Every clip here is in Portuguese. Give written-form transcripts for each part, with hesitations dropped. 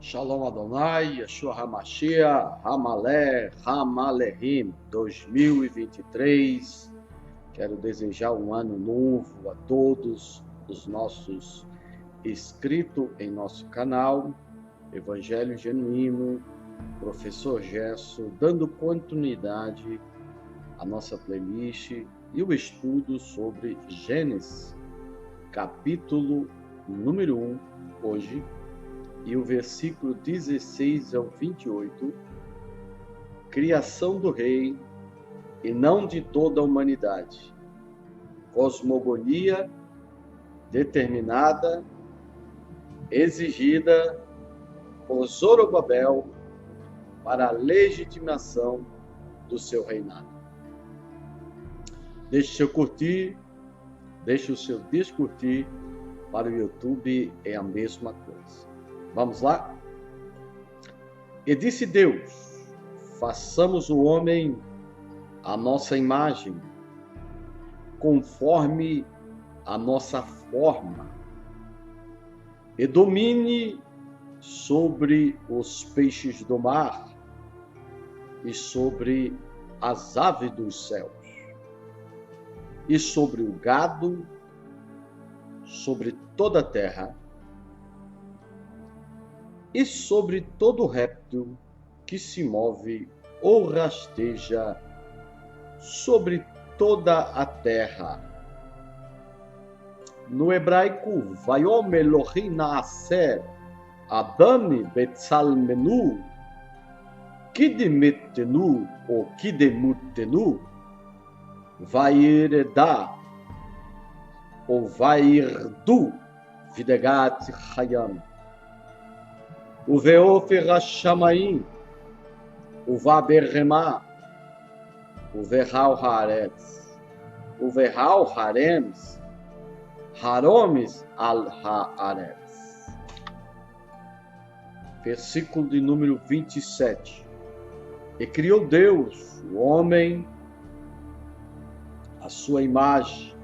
Shalom Adonai, Yeshua HaMashiach, Hamalé, Hamalehim 2023. Quero desejar um ano novo a todos os nossos inscritos em nosso canal, Evangelho Genuíno, Professor Gesso, dando continuidade à nossa playlist e o estudo sobre Gênesis, capítulo número 1, hoje, e o versículo 16 ao 28, criação do rei e não de toda a humanidade, cosmogonia determinada, exigida por Zorobabel para a legitimação do seu reinado. Deixe seu curtir, deixe o seu descurtir, para o YouTube é a mesma coisa. Vamos lá? E disse Deus: façamos o homem à nossa imagem, conforme a nossa forma, e domine sobre os peixes do mar e sobre as aves dos céus, e sobre o gado, sobre toda a terra, e sobre todo réptil que se move ou rasteja sobre toda a terra. No hebraico, Vayom Elohim naaser Adam betzalmenu kidemetenu ou kidemutenu vaireda ou vairdu videgat hayam. O Veofer Hashamaim, o Vaberremá, o Verral Haaretz, o Verral Harems, Haromes al Haaretz. Versículo de número 27. E criou Deus, o homem, a sua imagem.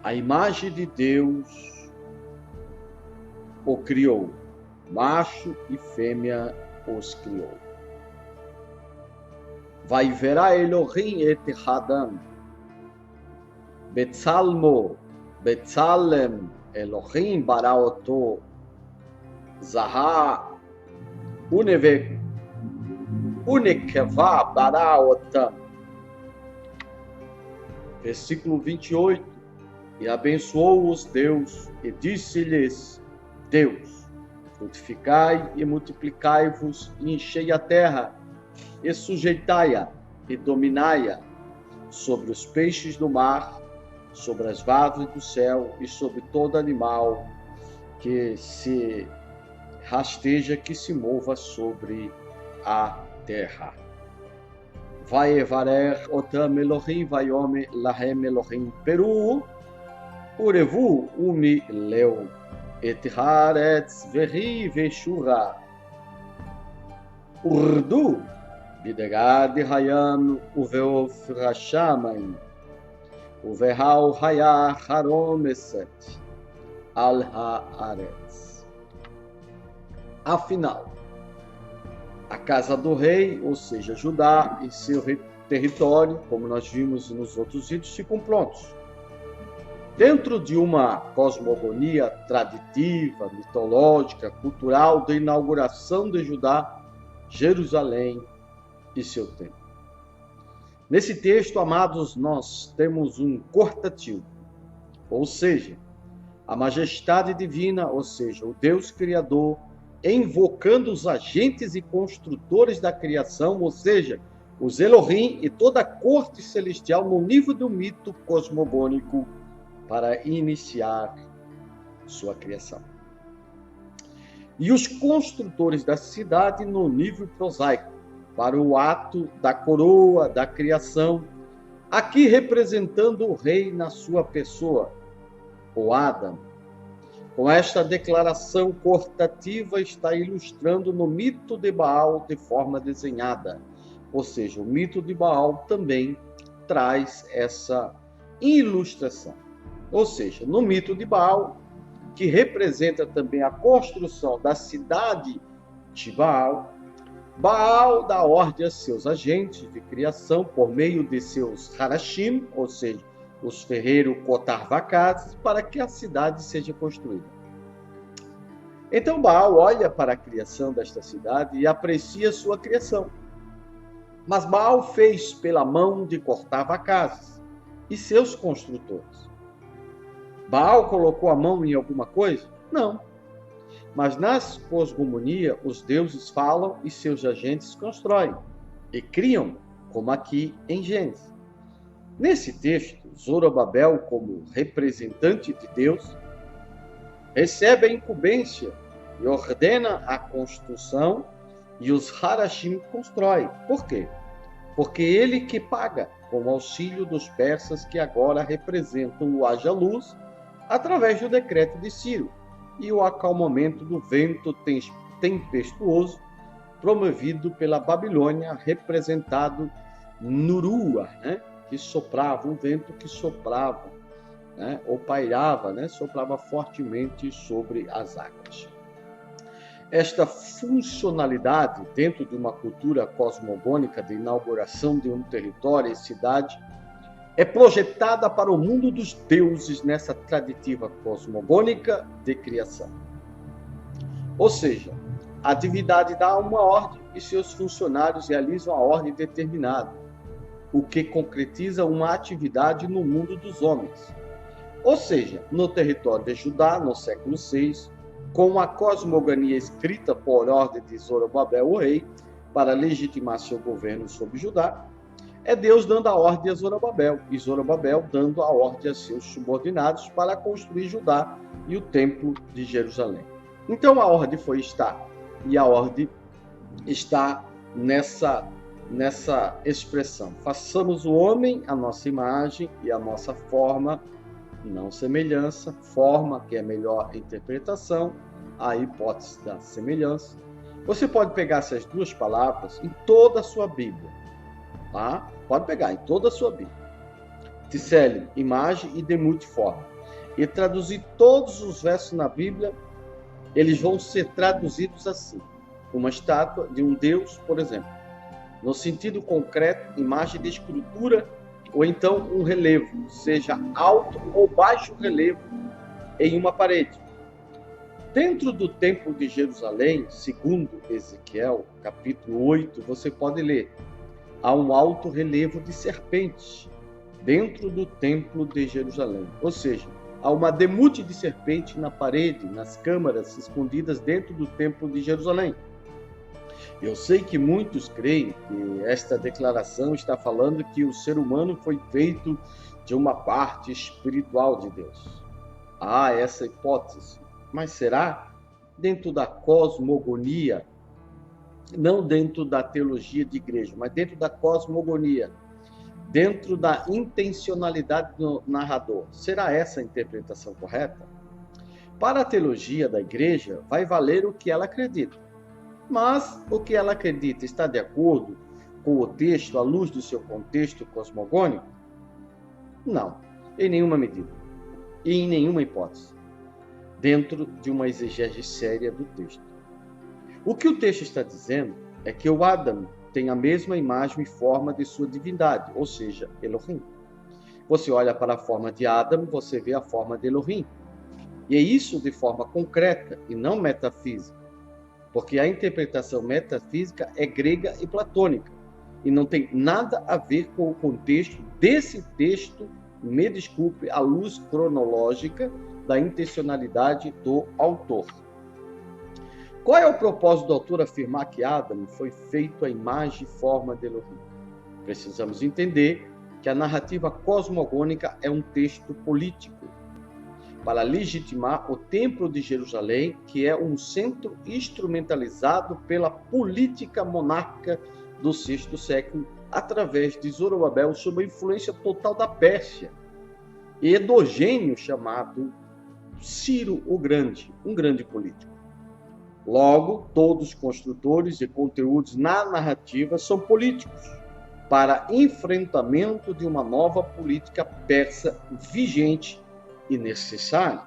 A imagem de Deus o criou, macho e fêmea os criou. Vai verá Elohim et Adam, Betzalmo, Betzalem, Elohim baraoto, Zahá, Unekevá baraotam. Versículo 28. E abençoou-os Deus e disse-lhes Deus: frutificai e multiplicai-vos e enchei a terra e sujeitai-a e dominai-a sobre os peixes do mar, sobre as aves do céu e sobre todo animal que se rasteja, que se mova sobre a terra. Vai evarer otam Elohim vayome lahem Elohim peru urevu umi leu et haaretz vehi veshura urdu bidegad hayam uveof rashamayim uverhal haya haromeset al haaretz. Afinal, a casa do rei, ou seja, Judá e seu território, como nós vimos nos outros vídeos, ficam prontos. Dentro de uma cosmogonia traditiva, mitológica, cultural da inauguração de Judá, Jerusalém e seu templo. Nesse texto, amados, nós temos um cortativo, ou seja, a majestade divina, ou seja, o Deus Criador, invocando os agentes e construtores da criação, ou seja, os Elohim e toda a corte celestial no nível do mito cosmogônico, para iniciar sua criação. E os construtores da cidade no nível prosaico, para o ato da coroa, da criação, aqui representando o rei na sua pessoa, o Adam. Com esta declaração cortativa está ilustrando no mito de Baal de forma desenhada, ou seja, o mito de Baal também traz essa ilustração. Ou seja, no mito de Baal, que representa também a construção da cidade de Baal. Baal dá ordem a seus agentes de criação por meio de seus harashim, ou seja, os ferreiros cotarvacazes, para que a cidade seja construída. Então Baal olha para a criação desta cidade e aprecia sua criação. Mas Baal fez pela mão de cotarvacazes e seus construtores. Baal colocou a mão em alguma coisa? Não. Mas nas cosmogonia, os deuses falam e seus agentes constroem e criam, como aqui em Gênesis. Nesse texto, Zorobabel, como representante de Deus, recebe a incumbência e ordena a construção, e os harashim constroem. Por quê? Porque ele que paga, com o auxílio dos persas que agora representam o haja luz, através do decreto de Ciro, e o acalmamento do vento tempestuoso promovido pela Babilônia, representado Nurua, que soprava, um vento que soprava, ou pairava, soprava fortemente sobre as águas. Esta funcionalidade dentro de uma cultura cosmogônica de inauguração de um território e cidade é projetada para o mundo dos deuses nessa traditiva cosmogônica de criação. Ou seja, a divindade dá uma ordem e seus funcionários realizam a ordem determinada, o que concretiza uma atividade no mundo dos homens. Ou seja, no território de Judá, no século VI, com a cosmogonia escrita por ordem de Zorobabel, o rei, para legitimar seu governo sobre Judá, é Deus dando a ordem a Zorobabel, e Zorobabel dando a ordem a seus subordinados para construir Judá e o templo de Jerusalém. Então a ordem foi estar, e a ordem está nessa expressão. Façamos o homem a nossa imagem e a nossa forma, não semelhança, forma, que é a melhor interpretação, a hipótese da semelhança. Você pode pegar essas duas palavras em toda a sua Bíblia. Tá? Pode pegar em toda a sua Bíblia. Tsele, imagem, e Demut, forma. E traduzir todos os versos na Bíblia, eles vão ser traduzidos assim. Uma estátua de um Deus, por exemplo. No sentido concreto, imagem de escultura, ou então um relevo, seja alto ou baixo relevo em uma parede. Dentro do Templo de Jerusalém, segundo Ezequiel, capítulo 8, você pode ler: há um alto relevo de serpentes dentro do Templo de Jerusalém. Ou seja, há uma demute de serpente na parede, nas câmaras escondidas dentro do Templo de Jerusalém. Eu sei que muitos creem que esta declaração está falando que o ser humano foi feito de uma parte espiritual de Deus. Há essa hipótese. Mas será? Dentro da cosmogonia, não dentro da teologia de igreja, mas dentro da cosmogonia, dentro da intencionalidade do narrador. Será essa a interpretação correta? Para a teologia da igreja, vai valer o que ela acredita. Mas o que ela acredita está de acordo com o texto, à luz do seu contexto cosmogônico? Não, em nenhuma medida e em nenhuma hipótese, dentro de uma exegese séria do texto. O que o texto está dizendo é que o Adam tem a mesma imagem e forma de sua divindade, ou seja, Elohim. Você olha para a forma de Adam, você vê a forma de Elohim. E é isso de forma concreta e não metafísica. Porque a interpretação metafísica é grega e platônica, e não tem nada a ver com o contexto desse texto, me desculpe, à luz cronológica da intencionalidade do autor. Qual é o propósito do autor afirmar que Adam foi feito à imagem e forma de Elohim? Precisamos entender que a narrativa cosmogônica é um texto político, para legitimar o Templo de Jerusalém, que é um centro instrumentalizado pela política monárquica do VI século, através de Zorobabel, sob a influência total da Pérsia, e do gênio chamado Ciro o Grande, um grande político. Logo, todos os construtores e conteúdos na narrativa são políticos, para enfrentamento de uma nova política persa vigente e necessário.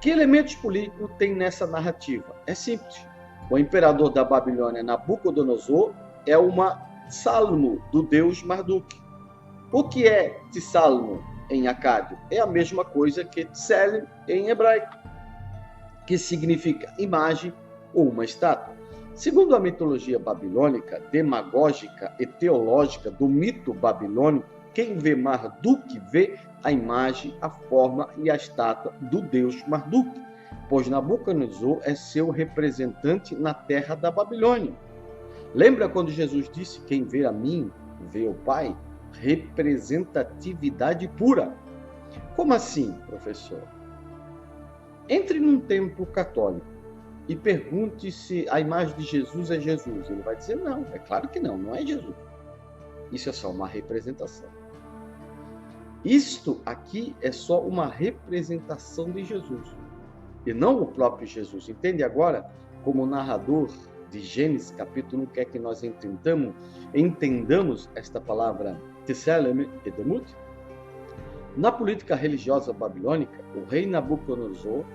Que elementos políticos tem nessa narrativa? É simples. O imperador da Babilônia, Nabucodonosor, é uma salmo do deus Marduk. O que é Tsalmo em acádio? É a mesma coisa que Tselem em hebraico, que significa imagem ou uma estátua. Segundo a mitologia babilônica, demagógica e teológica do mito babilônico, quem vê Marduk vê a imagem, a forma e a estátua do deus Marduk, pois Nabucodonosor é seu representante na terra da Babilônia. Lembra quando Jesus disse: quem vê a mim, vê o Pai? Representatividade pura. Como assim, professor? Entre num templo católico e pergunte se a imagem de Jesus é Jesus. Ele vai dizer: não, é claro que não, não é Jesus. Isso é só uma representação. Isto aqui é só uma representação de Jesus, e não o próprio Jesus. Entende agora como narrador de Gênesis, capítulo 1, quer que nós entendamos esta palavra Tselem e Demut? Na política religiosa babilônica, o rei Nabucodonosor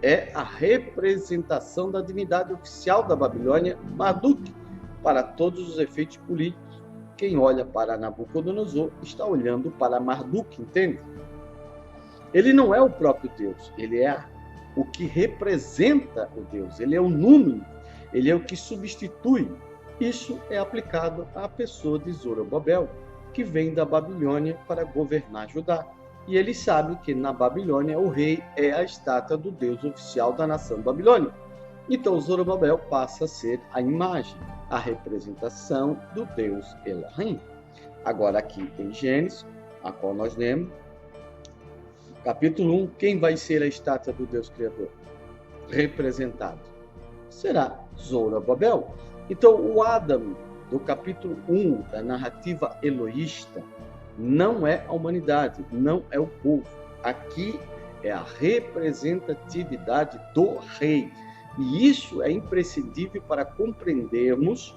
é a representação da divindade oficial da Babilônia, Marduk, para todos os efeitos políticos. Quem olha para Nabucodonosor está olhando para Marduk, entende? Ele não é o próprio Deus, ele é o que representa o Deus, ele é o número, ele é o que substitui. Isso é aplicado à pessoa de Zorobabel, que vem da Babilônia para governar Judá. E ele sabe que na Babilônia o rei é a estátua do Deus oficial da nação babilônica. Então Zorobabel passa a ser a imagem, a representação do Deus Elohim. Agora aqui em Gênesis, a qual nós lemos, capítulo 1, quem vai ser a estátua do Deus Criador? Representado. Será Zorobabel. Então o Adam do capítulo 1 da narrativa eloísta não é a humanidade, não é o povo. Aqui é a representatividade do rei. E isso é imprescindível para compreendermos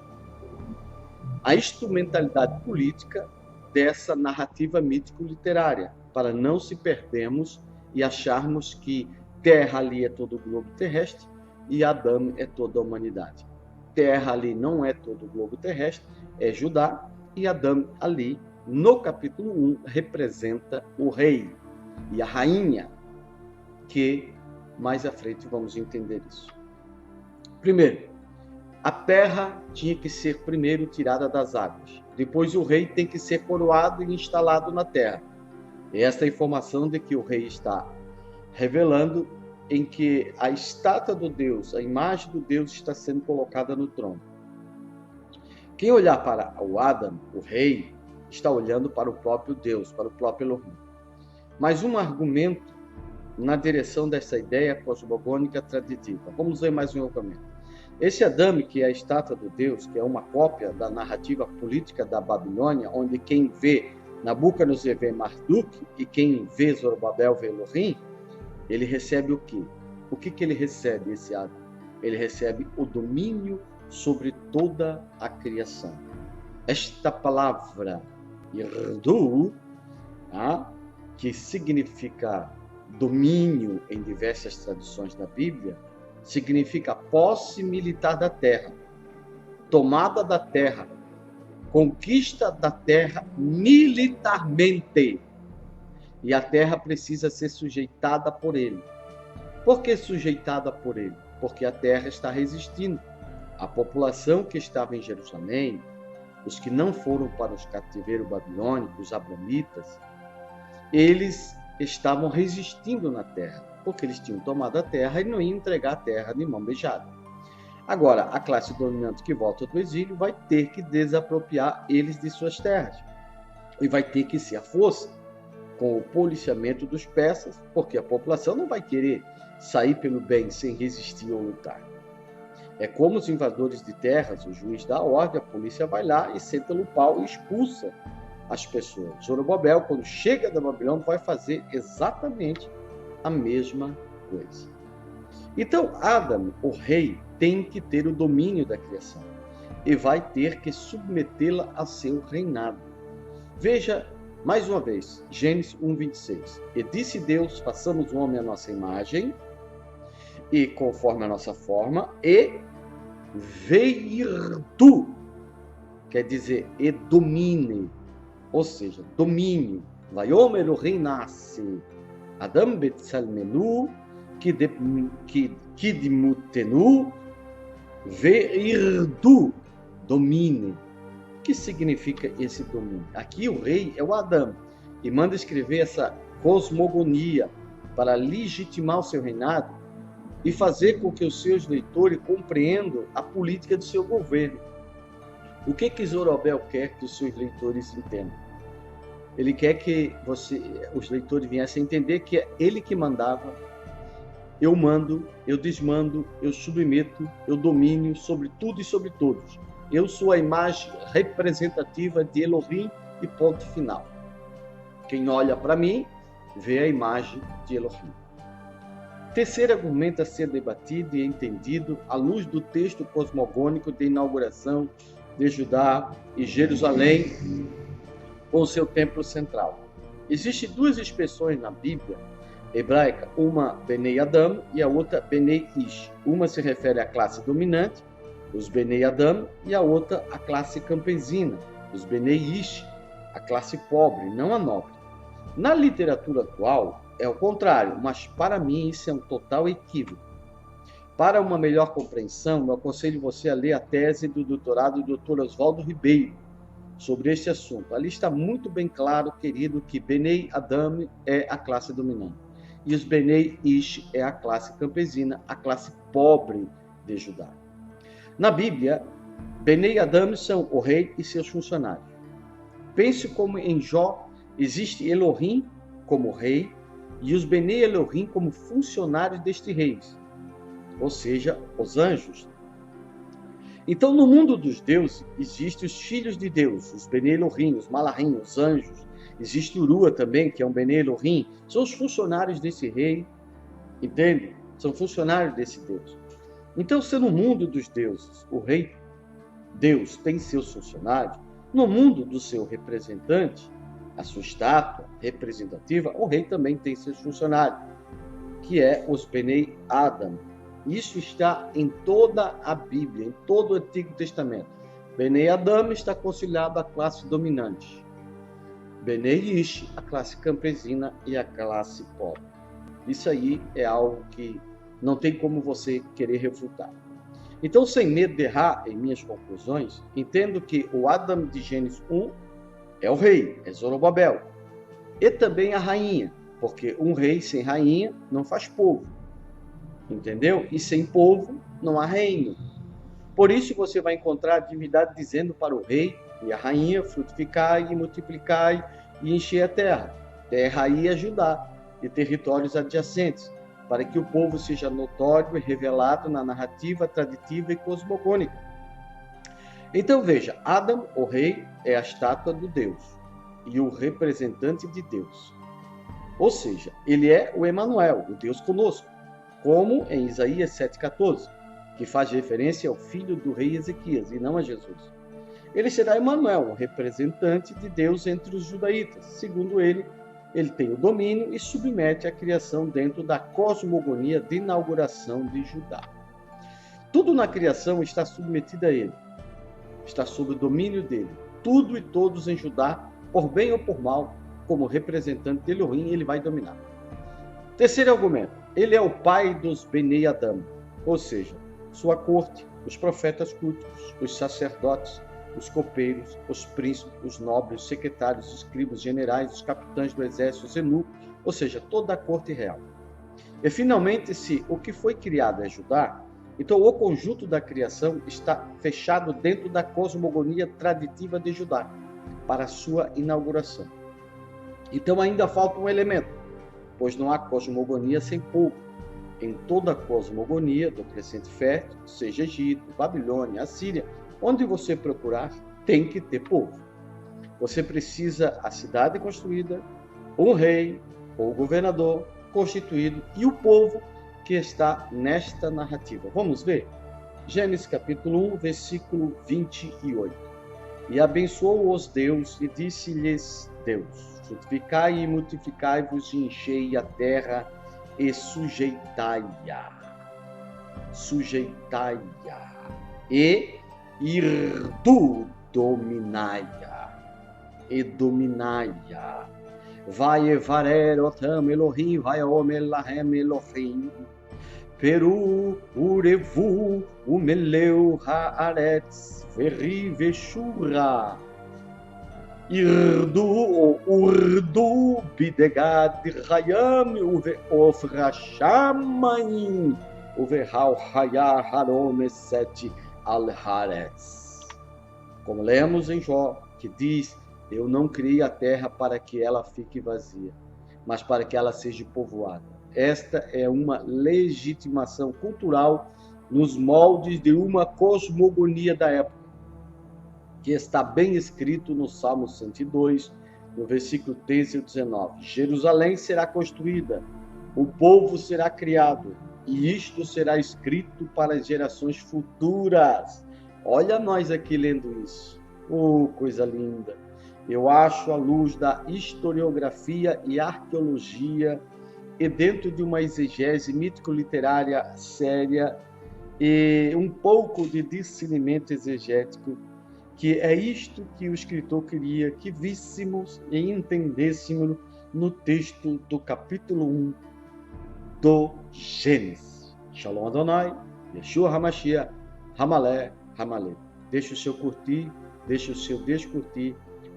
a instrumentalidade política dessa narrativa mítico-literária, para não se perdermos e acharmos que Terra ali é todo o globo terrestre e Adão é toda a humanidade. Terra ali não é todo o globo terrestre, é Judá, e Adão ali, no capítulo 1, representa o rei e a rainha, que mais à frente vamos entender isso. Primeiro, a terra tinha que ser primeiro tirada das águas. Depois o rei tem que ser coroado e instalado na terra. E esta é a informação de que o rei está revelando em que a estátua do Deus, a imagem do Deus está sendo colocada no trono. Quem olhar para o Adam, o rei, está olhando para o próprio Deus, para o próprio Elohim. Mas um argumento na direção dessa ideia cosmogônica traditiva. Vamos ver mais um argumento. Esse Adão, que é a estátua do Deus, que é uma cópia da narrativa política da Babilônia, onde quem vê Nabucodonosor vê Marduk e quem vê Zorobabel vê Elohim, ele recebe o quê? O que ele recebe, esse Adão? Ele recebe o domínio sobre toda a criação. Esta palavra, Irdu, que significa domínio em diversas traduções da Bíblia, significa posse militar da terra, tomada da terra, conquista da terra militarmente. E a terra precisa ser sujeitada por ele. Por que sujeitada por ele? Porque a terra está resistindo. A população que estava em Jerusalém, os que não foram para os cativeiros babilônicos, os abramitas, eles estavam resistindo na terra, porque eles tinham tomado a terra e não iam entregar a terra de mão beijada. Agora, a classe dominante que volta do exílio vai ter que desapropriar eles de suas terras. E vai ter que ser a força, com o policiamento dos persas, porque a população não vai querer sair pelo bem sem resistir ou lutar. É como os invasores de terras, o juiz dá a ordem, a polícia vai lá e senta no pau e expulsa as pessoas. Zorobabel, quando chega da Babilônia, vai fazer exatamente a mesma coisa. Então, Adam, o rei, tem que ter o domínio da criação e vai ter que submetê-la a seu reinado. Veja, mais uma vez, Gênesis 1:26. E disse Deus, façamos o homem à nossa imagem, e conforme a nossa forma, e veirtu, quer dizer, e domine, ou seja, domínio. Vayomer Elohim nasce, Adam betsalmenu, kidmutenu, veirtu, domine. O que significa esse domínio? Aqui o rei é o Adão, e manda escrever essa cosmogonia para legitimar o seu reinado e fazer com que os seus leitores compreendam a política do seu governo. O que Zorobabel quer que os seus leitores entendam? Ele quer que os leitores viessem a entender que é ele que mandava. Eu mando, eu desmando, eu submeto, eu domino sobre tudo e sobre todos. Eu sou a imagem representativa de Elohim e ponto final. Quem olha para mim, vê a imagem de Elohim. Terceiro argumento a ser debatido e entendido à luz do texto cosmogônico de inauguração de Judá e Jerusalém com seu templo central. Existem duas expressões na Bíblia hebraica, uma Benei Adam e a outra Benei Ish. Uma se refere à classe dominante, os Benei Adam, e a outra à classe campesina, os Benei Ish, a classe pobre, não a nobre. Na literatura atual, é o contrário, mas para mim isso é um total equívoco. Para uma melhor compreensão, eu aconselho você a ler a tese do doutorado do Dr. Oswaldo Ribeiro sobre este assunto. Ali está muito bem claro, querido, que Benei Adam é a classe dominante e os Benei Ish é a classe campesina, a classe pobre de Judá. Na Bíblia, Benei Adam são o rei e seus funcionários. Pense como em Jó existe Elohim como rei e os Benei Elohim como funcionários deste rei, ou seja, os anjos. Então, no mundo dos deuses, existem os filhos de Deus, os Benei Elohim, os Malachim, os anjos. Existe Urua também, que é um Benei Elohim. São os funcionários desse rei, entende? São funcionários desse Deus. Então, se no mundo dos deuses, o rei Deus tem seus funcionários, no mundo do seu representante, a sua estátua representativa, o rei também tem seus funcionários, que é os Benei Adam. Isso está em toda a Bíblia, em todo o Antigo Testamento. Benei Adam está conciliado à classe dominante. Benei Ish, a classe campesina e a classe pobre. Isso aí é algo que não tem como você querer refutar. Então, sem medo de errar em minhas conclusões, entendo que o Adam de Gênesis 1 é o rei, é Zorobabel. E também a rainha, porque um rei sem rainha não faz povo. Entendeu? E sem povo não há reino. Por isso você vai encontrar a divindade dizendo para o rei e a rainha: frutificai e multiplicai e enchei a terra. Terra aí é Judá e territórios adjacentes, para que o povo seja notório e revelado na narrativa traditiva e cosmogônica. Então veja, Adam, o rei, é a estátua do Deus e o representante de Deus. Ou seja, ele é o Emanuel, o Deus conosco, como em Isaías 7,14, que faz referência ao filho do rei Ezequias e não a Jesus. Ele será Emanuel, o representante de Deus entre os judaítas. Segundo ele tem o domínio e submete a criação dentro da cosmogonia de inauguração de Judá. Tudo na criação está submetido a ele, está sob o domínio dele. Tudo e todos em Judá, por bem ou por mal, como representante de Elohim, ele vai dominar. Terceiro argumento, ele é o pai dos Benei Adam, ou seja, sua corte, os profetas cultos, os sacerdotes, os copeiros, os príncipes, os nobres, os secretários, os escribas, generais, os capitães do exército, os eunucos, ou seja, toda a corte real. E finalmente, se o que foi criado é Judá, então o conjunto da criação está fechado dentro da cosmogonia traditiva de Judá, para sua inauguração. Então ainda falta um elemento, pois não há cosmogonia sem povo. Em toda a cosmogonia do crescente fértil, seja Egito, Babilônia, Assíria, onde você procurar, tem que ter povo. Você precisa a cidade construída, um rei ou governador constituído e o povo que está nesta narrativa. Vamos ver? Gênesis capítulo 1, versículo 28. E abençoou-os Deus e disse-lhes Deus: frutificai e multiplicai-vos e enchei a terra e sujeitai-a. sujeitai-a e irtu dominai-a e dominai-a. Vai evarer otam Elohim, vai omelahem Elohim, peru urevu umeleu haaretz veri veshura irdu urdu bidegad hayam uve ofrashamain uve hal hayar harom eseti al haaretz. Como lemos em Jó, que diz: eu não criei a terra para que ela fique vazia, mas para que ela seja povoada. Esta é uma legitimação cultural nos moldes de uma cosmogonia da época, que está bem escrito no Salmo 102, no versículo 13 e 19. Jerusalém será construída, o povo será criado, e isto será escrito para as gerações futuras. Olha nós aqui lendo isso. Oh, coisa linda! Eu acho, à luz da historiografia e arqueologia, e dentro de uma exegese mítico-literária séria e um pouco de discernimento exegético, que é isto que o escritor queria que víssemos e entendêssemos no texto do capítulo 1 do Gênesis. Shalom Adonai, Yeshua HaMashiach, Hamalé, Hamalé. Deixe o seu curtir, deixe o seu descurtir,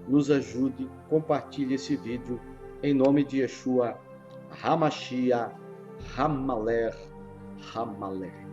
nos ajude, compartilhe esse vídeo em nome de Yeshua HaMashiach, Hamalé, Hamalé.